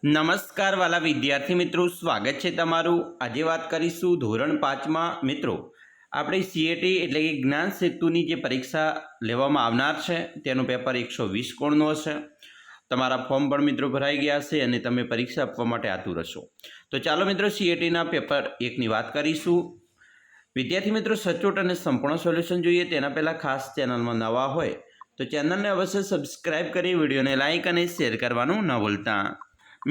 નમસ્કાર વાલા વિદ્યાર્થી મિત્રો, સ્વાગત છે તમારું। આજે વાત કરીશું ધોરણ 5માં મિત્રો આપણે સીએટી એટલે કે જ્ઞાન સેતુની જે પરીક્ષા લેવામાં આવનાર છે તેનું પેપર 120 કોણનો હશે। તમારા ફોર્મ પણ મિત્રો ભરાઈ ગયા છે અને તમે પરીક્ષા આપવા માટે આતુર હશો। તો ચાલો મિત્રો સીએટીના પેપર 1ની વાત કરીશું। વિદ્યાર્થી મિત્રો સચોટ અને સંપૂર્ણ સોલ્યુશન જોઈએ તેના પહેલાં ખાસ ચેનલમાં નવા હોય તો ચેનલને અવશ્ય સબસ્ક્રાઇબ કરી વિડીયોને લાઇક અને શેર કરવાનું ન ભૂલતા।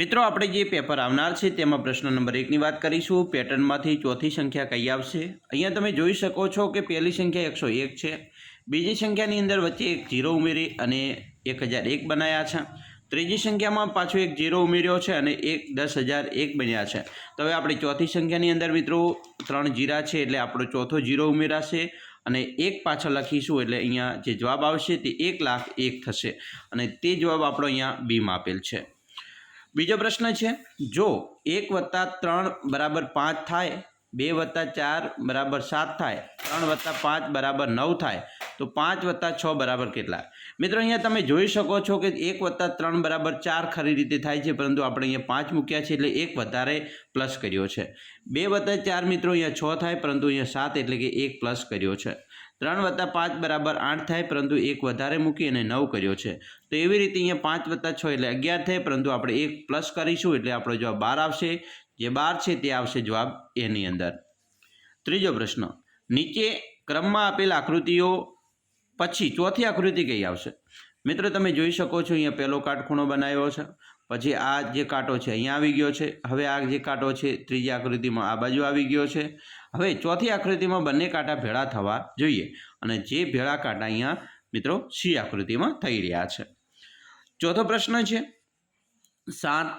મિત્રો આપણે જે પેપર આવનાર છે તેમાં પ્રશ્ન નંબર 1ની વાત કરીશું। પેટર્નમાંથી ચોથી સંખ્યા કઈ આવશે? અહીંયા તમે જોઈ શકો છો કે પહેલી સંખ્યા 101 છે, બીજી સંખ્યાની અંદર વચ્ચે એક 0 ઉમેરી અને 1001 બનાવ્યા છે, ત્રીજી સંખ્યામાં પાછો એક 0 ઉમેર્યો છે અને 10001 બન્યા છે। તો હવે આપણે ચોથી સંખ્યાની અંદર મિત્રો 3 જીરા છે એટલે આપણો ચોથો 0 ઉમેરાશે અને 1 પાછળ લખીશું એટલે અહીંયા જે જવાબ આવશે તે 1,01,000 થશે અને તે જવાબ આપણો અહીંયા બીમાં આપેલ છે। બીજો પ્રશ્ન છે, જો 1 + 3 = 5 થાય, 2 + 4 = 7 થાય, 3 + 5 = 9 થાય તો 5 + 6 = કેટલા? મિત્રો અહીંયા તમે જોઈ શકો છો કે 1 + 3 = 4 ખરી રીતે થાય છે, પરંતુ આપણે અહીંયા 5 મૂક્યા છે એટલે 1 વધારે પ્લસ કર્યો છે। 2 + 4 મિત્રો અહીંયા 6 થાય, પરંતુ અહીંયા 7 એટલે કે 1 પ્લસ કર્યો છે। 3 + 5 = 8 થાય, પરંતુ 1 વધારે મૂકી અને 9 કર્યો છે। તો એવી રીતે અહીંયા 5 + 6 એટલે 11 થાય, પરંતુ આપણે 1 પ્લસ કરીશું એટલે આપણો જવાબ 12 આવશે। જે 12 છે તે આવશે જવાબ એની અંદર। ત્રીજો પ્રશ્ન, નીચે ક્રમમાં આપેલ આકૃતિઓ પછી ચોથી આકૃતિ કઈ આવશે? મિત્રો તમે જોઈ શકો છો અહીંયા પહેલો કાટખૂણો બનાવ્યો છે, પછી આ જે કાંટો છે અહીંયા આવી ગયો છે, હવે આ જે કાંટો છે ત્રીજી આકૃતિમાં આ બાજુ આવી ગયો છે। હવે ચોથી આકૃતિમાં બંને કાંટા ભેળા થવા જોઈએ અને જે ભેળા કાંટા અહીંયા મિત્રો સી આકૃતિમાં થઈ રહ્યા છે। ચોથો પ્રશ્ન છે 7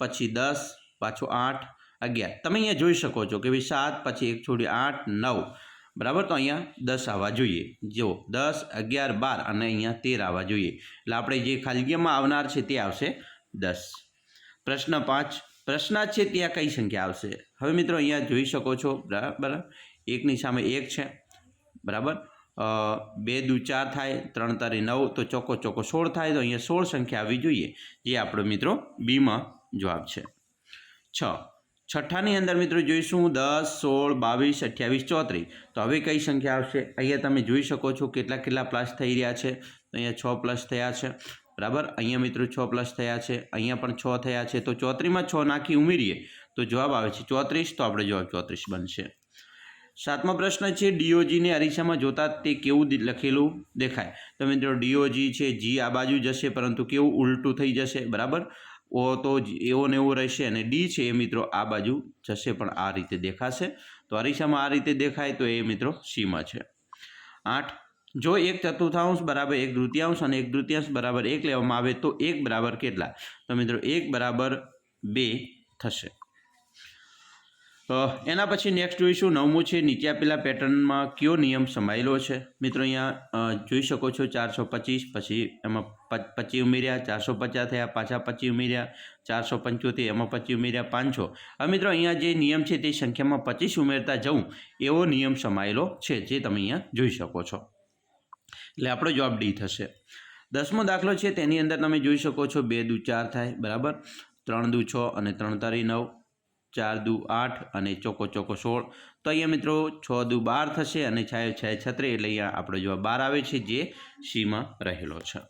પછી 10 પાછો 8 11। તમે અહીંયા જોઈ શકો છો કે ભાઈ 7 પછી 1 છોડી 8 9 બરાબર, તો અહીંયા 10 આવવા જોઈએ। જો 10 11 12 અને અહીંયા 13 આવવા જોઈએ, એટલે આપણે જે ખાલીમાં આવનાર છે તે આવશે 10। પ્રશ્ન 5, પ્રશ્ન છે ત્યાં કઈ સંખ્યા આવશે? હવે મિત્રો અહીંયા જોઈ શકો છો બરાબર, 1ની સામે 1 છે બરાબર, 2 દુ 4 થાય, 3 તારી 9 તો ચોખ્ખો 16 થાય, તો અહીંયા 16 સંખ્યા આવવી જોઈએ, જે આપણો મિત્રો બીમાં જવાબ છે। 6, છઠ્ઠાની અંદર મિત્રો જોઈશું 10 16 22 28 34, તો હવે કઈ સંખ્યા આવશે? અહીંયા તમે જોઈ શકો છો કેટલા પ્લસ થઈ રહ્યા છે, તો અહીંયા 6 પ્લસ થયા છે બરાબર, અહીંયા મિત્રો 6 પ્લસ થયા છે, અહીંયા પણ 6 થયા છે, તો 34માં 6 નાખી ઉમેરીએ તો જવાબ આવે છે 34, તો આપણો જવાબ 34 બનશે। 7મો પ્રશ્ન છે, ડીઓજીને અરીસામાં જોતા તે કેવું લખેલું દેખાય? તો મિત્રો ડીઓજી છે, જી આ બાજુ જશે પરંતુ કેવું ઉલટું થઈ જશે બરાબર, ઓ તો એવો ને એવો રહેશે અને ડી છે એ મિત્રો આ બાજુ જશે પણ આ રીતે દેખાશે, તો અરીસામાં આ રીતે દેખાય તો એ મિત્રો સીમાં છે। 8, જો 1/4 = 1/3 અને 1/3 = 1 લેવામાં આવે તો 1 બરાબર કેટલા? તો મિત્રો 1 બરાબર 2 થશે। એના પછી નેક્સ્ટ જોઈશું 9મું છે, નીચે આપેલા પેટર્નમાં કયો નિયમ સમાયેલો છે? મિત્રો અહીંયા જોઈ શકો છો 425 પછી એમાં 25 ઉમેર્યા, 450 થયા, પાછા 25 ઉમેર્યા, 475 એમાં 25 ઉમેર્યા, 500। હવે મિત્રો અહીંયા જે નિયમ છે તે સંખ્યામાં 25 ઉમેરતા જવું એવો નિયમ સમાયેલો છે, જે તમે અહીંયા જોઈ શકો છો, એટલે આપણો જવાબ ડી થશે। 10મો દાખલો છે તેની અંદર તમે જોઈ શકો છો 2 દુ 4 થાય બરાબર, 3 દુ 6 અને 3 તારી 9, 4 દુ 8 અને ચોખ્ખો 16, તો અહીંયા મિત્રો 6 દુ 12 થશે અને 6 6 36, એટલે અહીંયા આપણો જવાબ 12 આવે છે, જે સીમાં રહેલો છે।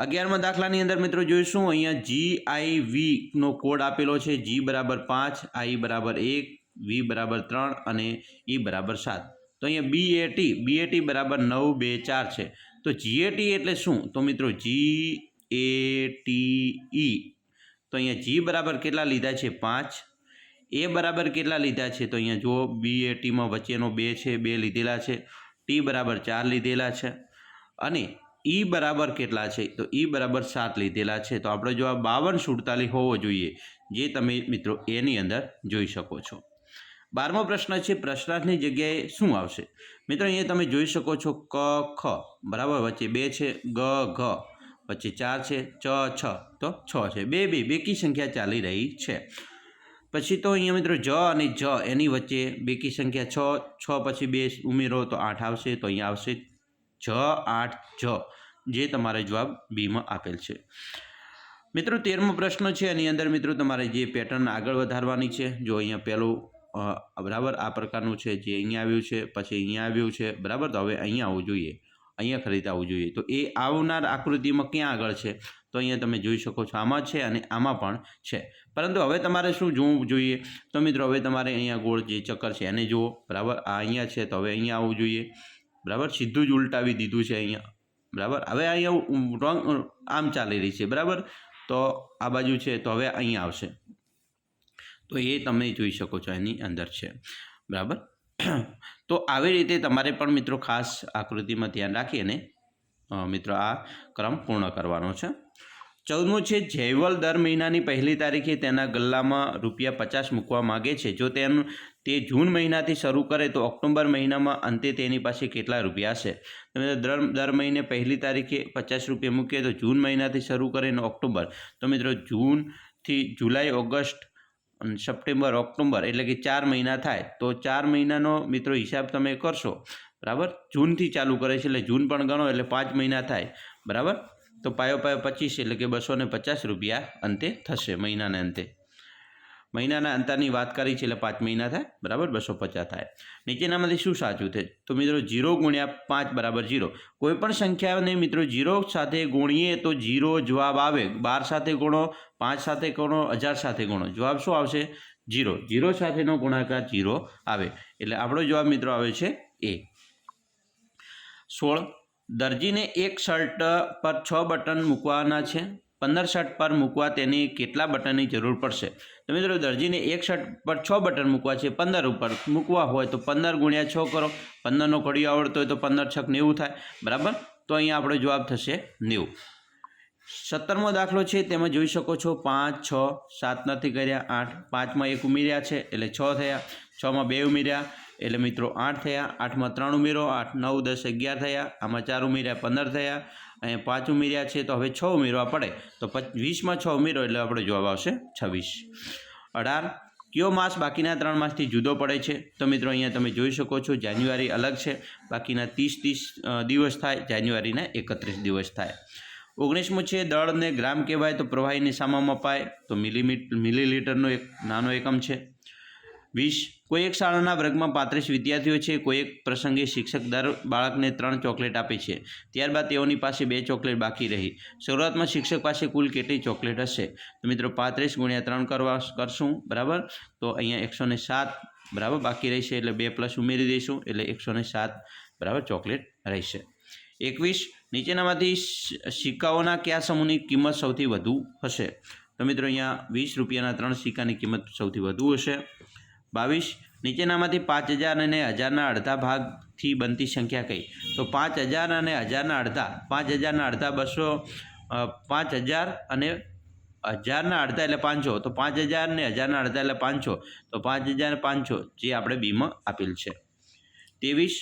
11મા દાખલાની અંદર મિત્રો જોઈશું અહીંયા GIV નો કોડ આપેલો છે, G = 5, I = 1, V = 3 અને E = 7, તો અહીંયા BAT = 9 2 4 છે, તો GAT એટલે શું? તો મિત્રો GATE, તો અહીંયા G બરાબર કેટલા લીધા છે? 5, A બરાબર કેટલા લીધા છે? તો અહીંયા જો BATમાં વચ્ચેનો 2 છે, 2 લીધેલા છે, T બરાબર 4 લીધેલા છે અને E બરાબર કેટલા છે? તો E બરાબર 7 લીધેલા છે, તો આપણો જવાબ 5247 હોવો જોઈએ, જે તમે મિત્રો એની અંદર જોઈ શકો છો। 12મો પ્રશ્ન છે, પ્રશ્નાર્થની જગ્યાએ શું આવશે? મિત્રો અહીંયા તમે જોઈ શકો છો ક ખ બરાબર, વચ્ચે 2 છે, ગ ઘ વચ્ચે 4 છે, ચ 6 તો 6 છે, બેકી સંખ્યા ચાલી રહી છે। પછી તો અહીંયા મિત્રો જ અને જ એની વચ્ચે બેકી સંખ્યા 6 પછી 2 ઉમેરો તો 8 આવશે, તો અહીંયા આવશે જ 8 જ, જે તમારો જવાબ બીમાં આપેલ છે। મિત્રો 13મો પ્રશ્ન છે, એની અંદર મિત્રો તમારે જે પેટર્ન આગળ વધારવાની છે. જો અહીંયા પહેલું બરાબર આ પ્રકારનું છે, જે અહીંયા આવ્યું છે, પછી અહીંયા આવ્યું છે, બરાબર. તો હવે અહીંયા આવવું જોઈએ, અહીંયા ખરીદ આવવું જોઈએ. તો એ આવનાર આકૃતિમાં ક્યાં આગળ છે? તો અહીંયા તમે જોઈ શકો છો, આમાં છે અને આમાં પણ છે. પરંતુ હવે તમારે શું જોવું જોઈએ? તો મિત્રો હવે તમારે અહીંયા ગોળ જે ચક્કર છે એને જુઓ, બરાબર. આ અહીંયા છે, તો હવે અહીંયા આવવું જોઈએ, બરાબર. સીધું જ ઉલટાવી દીધું છે અહીંયા, બરાબર. હવે અહીંયા રોંગ આમ ચાલી રહી છે, બરાબર. તો આ બાજુ છે, તો હવે અહીંયા આવશે. તો એ તમે જોઈ શકો છો, એની અંદર છે, બરાબર. તો આવી રીતે તમારે પણ મિત્રો ખાસ આકૃતિમાં ધ્યાન રાખી અને મિત્રો આ ક્રમ પૂર્ણ કરવાનો છે. 14મું છે, જયવલ દર મહિનાની 1લી તારીખે તેના ગલ્લામાં ₹50 મૂકવા માગે છે. જો તે જૂન મહિનાથી શરૂ કરે તો ઓક્ટોબર મહિનામાં અંતે તેની પાસે કેટલા રૂપિયા હશે? તમે દર મહિને 1લી તારીખે ₹50 મૂકીએ તો જૂન મહિનાથી શરૂ કરે અને ઓક્ટોબર, તો મિત્રો જૂનથી જુલાઈ, ઓગસ્ટ, સપ્ટેમ્બર, ઓક્ટોબર એટલે કે 4 મહિના થાય. તો 4 મહિનાનો મિત્રો હિસાબ તમે કરશો, બરાબર. જૂનથી ચાલુ કરે છે એટલે જૂન પણ ગણો એટલે 5 મહિના થાય, બરાબર. તો પાયો 25 એટલે કે ₹250 અંતે થશે. મહિનાના અંતે, મહિનાના અંતરની વાત કરી છે એટલે 5 મહિના થાય, બરાબર. 250 થાય. નીચેનામાંથી શું સાચું છે? તો મિત્રો 0 × 5 = 0. કોઈ પણ સંખ્યાને મિત્રો 0 સાથે ગુણીએ તો 0 જવાબ આવે. 12 સાથે ગુણો, 5 સાથે ગુણો, 1000 સાથે ગુણો, જવાબ શું આવશે? 0. 0 સાથેનો ગુણાકાર 0 આવે. એટલે આપણો જવાબ મિત્રો આવે છે એ. 16, દરજીને એક શર્ટ પર 6 બટન મૂકવાના છે. 15 શર્ટ પર મૂકવા તેને કેટલા બટનની જરૂર પડશે? તો મિત્રો દરજીને એક શર્ટ પર 6 બટન મૂકવા છે, 15 ઉપર મૂકવા હોય તો 15 × 6 કરો. 15નો ઘડિયો આવડતો હોય તો 15 × 6 = 90 થાય, બરાબર. તો અહીંયા આપણો જવાબ થશે 90. 17મો દાખલો છે, તેમાં જોઈ શકો છો 5, 6, 7 નથી કર્યા, 8, 5માં 1 ઉમેર્યા છે એટલે 6 થયા, 6માં 2 ઉમેર્યા એટલે મિત્રો 8 થયા, 8માં 3 ઉમેરો, 8, 9, 10, 11 થયા, આમાં 4 ઉમેર્યા 15 થયા, અહીંયા 5 ઉમેર્યા છે તો હવે 6 ઉમેરવા પડે. તો 20માં 6 ઉમેરો એટલે આપણો જવાબ આવશે 26. 18, કયો માસ બાકીના 3 માસથી જુદો પડે છે? તો મિત્રો અહીંયા તમે જોઈ શકો છો, જાન્યુઆરી અલગ છે, બાકીના 30 દિવસ થાય, જાન્યુઆરીના 31 દિવસ થાય. 19મું છે, દળને ગ્રામ કહેવાય તો પ્રવાહીની શામાં મપાય? તો મિલીલીટરનો એક નાનો એકમ છે. 20, કોઈ એક શાળાના વર્ગમાં 35 વિદ્યાર્થીઓ છે. કોઈ એક પ્રસંગે શિક્ષક દર બાળકને 3 ચોકલેટ આપે છે. ત્યારબાદ તેઓની પાસે 2 ચોકલેટ બાકી રહી. શરૂઆતમાં શિક્ષક પાસે કુલ કેટલી ચોકલેટ હશે? તો મિત્રો 35 × 3 કરશું, બરાબર. તો અહીંયા 107, બરાબર, બાકી રહેશે એટલે 2 પ્લસ ઉમેરી દઈશું એટલે 107, બરાબર, ચોકલેટ રહેશે. 21, નીચેનામાંથી સિક્કાઓના કયા સમૂહની કિંમત સૌથી વધુ હશે? તો મિત્રો અહીંયા ₹20ના 3 સિક્કાની કિંમત સૌથી વધુ હશે. 22, નીચેનામાંથી 5000 અને 1000ના અડધા ભાગથી બનતી સંખ્યા કઈ? તો 5000 અને 1000ના અડધા, 5000ના અડધા 200, 5000 અને 1000ના અડધા એટલે 500, તો 5000 ને 1000ના અડધા એટલે 500, તો 5500 જે આપણે બીમાં આપેલ છે. 23,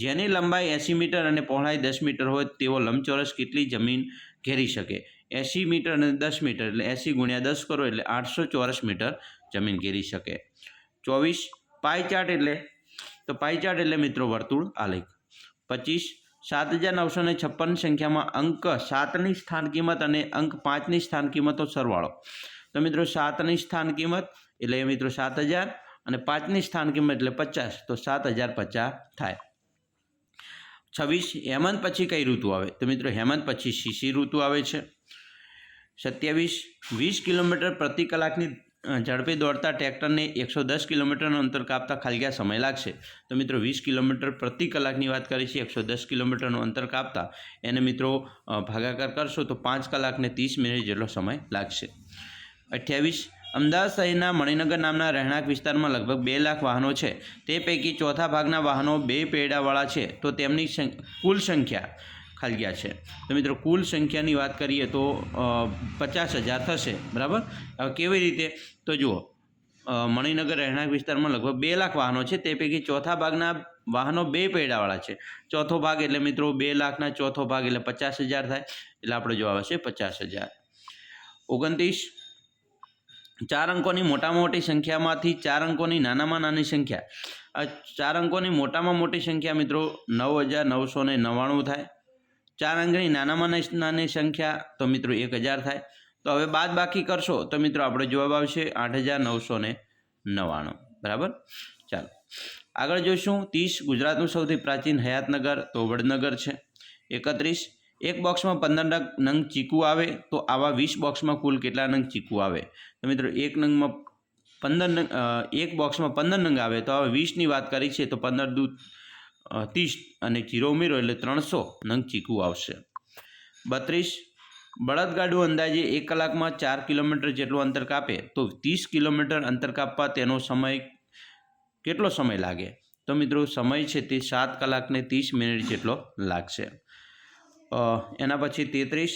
જેની લંબાઈ 80 મીટર અને પહોળાઈ 10 મીટર હોય તેવો લંબચોરસ કેટલી જમીન ઘેરી શકે? 80 મીટર અને 10 મીટર એટલે 80 × 10 કરો એટલે 800 ચોરસ મીટર જમીન ઘેરી શકે. 24, પાઈ ચાર્ટ એટલે મિત્રો વર્તુળ આલેખ. 25, 7956 સંખ્યામાં અંક 7ની સ્થાન કિંમત અને અંક 5ની સ્થાન કિંમતનો સરવાળો. તો મિત્રો 7ની સ્થાન કિંમત એટલે મિત્રો 7000 અને 5ની સ્થાન કિંમત એટલે 50, તો 7050 થાય. 26, હેમંત પછી કઈ ઋતુ આવે? તો મિત્રો હેમંત પછી શિશિર ઋતુ આવે છે. 27, 20 કિલોમીટર પ્રતિ કલાકની ઝડપે દોડતા ટ્રેક્ટરને 110 કિલોમીટરનું અંતર કાપતા ખાલી ક્યાં સમય લાગશે? તો મિત્રો 20 કિલોમીટર પ્રતિ કલાકની વાત કરી છે, 110 કિલોમીટરનું અંતર કાપતા એને મિત્રો ભાગાકાર કરશો તો 5 કલાક ને 30 મિનિટ જેટલો સમય લાગશે. 28, અમદાવાદ શહેરના મણિનગર નામના રહેણાંક વિસ્તારમાં લગભગ 2 લાખ વાહનો છે. તે પૈકી ચોથા ભાગના વાહનો 2 પૈડાવાળા છે, તો તેમની કુલ સંખ્યા ખાલી છે. તો મિત્રો કુલ સંખ્યાની વાત કરીએ તો 50,000 થશે, બરાબર. હવે કેવી રીતે? તો જુઓ, મણિનગર રહેણાંક વિસ્તારમાં લગભગ 2 લાખ વાહનો છે, તે પૈકી ચોથા ભાગના વાહનો 2 પૈડાવાળા છે. ચોથો ભાગ એટલે મિત્રો 2 લાખના ચોથો ભાગ એટલે 50,000 થાય, એટલે આપણો જવાબ હશે 50,000. 29, 4 અંકોની મોટામાં મોટી સંખ્યામાંથી 4 અંકોની નાનામાં નાની સંખ્યા. 4 અંકોની મોટામાં મોટી સંખ્યા મિત્રો 9,999 થાય. 4 અંકની નાનામાં નાની સંખ્યા તો મિત્રો 1000 થાય. તો તો હવે બાદ બાકી કરશો તો મિત્રો આપણો જવાબ આવશે 8,999. બરાબર. ચાલો આગળ જોઈશું. 30 ગુજરાતનું સૌથી પ્રાચીન હયાતનગર તો વડનગર છે. 31 એક બોક્સમાં 15 નંગ ચીકુ આવે તો આવા 20 બોક્સમાં કુલ કેટલા નંગ ચીકુ આવે? તો મિત્રો એક બોક્સમાં 15 નંગ આવે તો આવા 20ની વાત કરી છે તો 15 દૂ 30 અને 0 ઉમેરો એટલે 300 નંગ ચીકુ આવશે. 32 બળદગાડું અંદાજે 1 કલાકમાં 4 કિલોમીટર જેટલું અંતર કાપે તો 30 કિલોમીટર અંતર કાપવા તેનો સમય કેટલો સમય લાગે? તો મિત્રો સમય છે તે 7 કલાકને 30 મિનિટ જેટલો લાગશે. એના પછી 33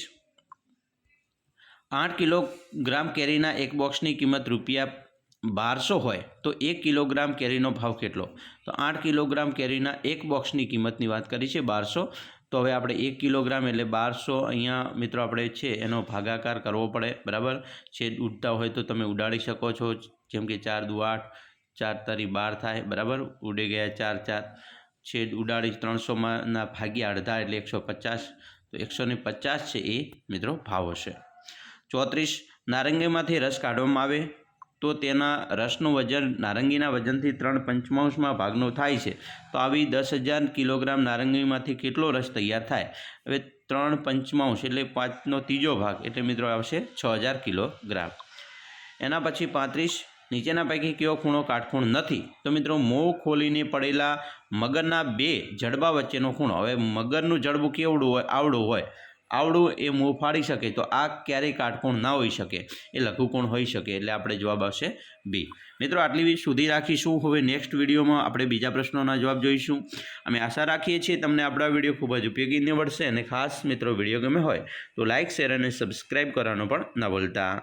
8 કિલોગ્રામ કેરીના એક બોક્સની કિંમત ₹1200 હોય તો 1 કિલોગ્રામ કેરીનો ભાવ કેટલો? તો 8 કિલોગ્રામ કેરીના એક બોક્સની કિંમતની વાત કરી છે 1200. તો હવે આપણે 1 કિલોગ્રામ એટલે 1200 અહીંયા મિત્રો આપણે છે એનો ભાગાકાર કરવો પડે. બરાબર. છેદ ઉડતા હોય તો તમે ઉડાડી શકો છો, જેમ કે 4 દુ 8, 4 તરી 12 થાય. બરાબર. ઉડી ગયા 4 4, છેદ ઉડાડી 300ના ભાગ્યા અડધા એટલે 150. તો 150 છે એ મિત્રો ભાવ હશે. 34 નારંગીમાંથી રસ કાઢવામાં આવે તો તેના રસનું વજન નારંગીના વજનથી 3/5 ભાગનો થાય છે. તો આવી 10,000 કિલોગ્રામ નારંગીમાંથી કેટલો રસ તૈયાર થાય? હવે 3/5 એટલે 5/3 ભાગ એટલે મિત્રો આવશે 6,000 કિલોગ્રામ. એના પછી 35 નીચેના પૈકી કયો ખૂણો કાટખૂણ નથી? તો મિત્રો મોં ખોલીને પડેલા મગરના 2 જડબા વચ્ચેનો ખૂણો. હવે મગરનું જડબું કેવડું હોય? આવડું એ મોં ફાડી શકે તો આ ક્યારેય કાટખૂણ ના હોઈ શકે, એ લઘુકોણ હોઈ શકે. એટલે આપણે જવાબ આવશે બી. મિત્રો આટલી સુધી રાખીશું. હવે નેક્સ્ટ વિડીયોમાં આપણે બીજા પ્રશ્નોના જવાબ જોઈશું. અમે આશા રાખીએ છીએ તમને આપણા વિડીયો ખૂબ જ ઉપયોગી નીવડશે. અને ખાસ મિત્રો વિડીયો ગમે હોય તો લાઇક, શેર અને સબસ્ક્રાઈબ કરવાનું પણ ન ભૂલતા.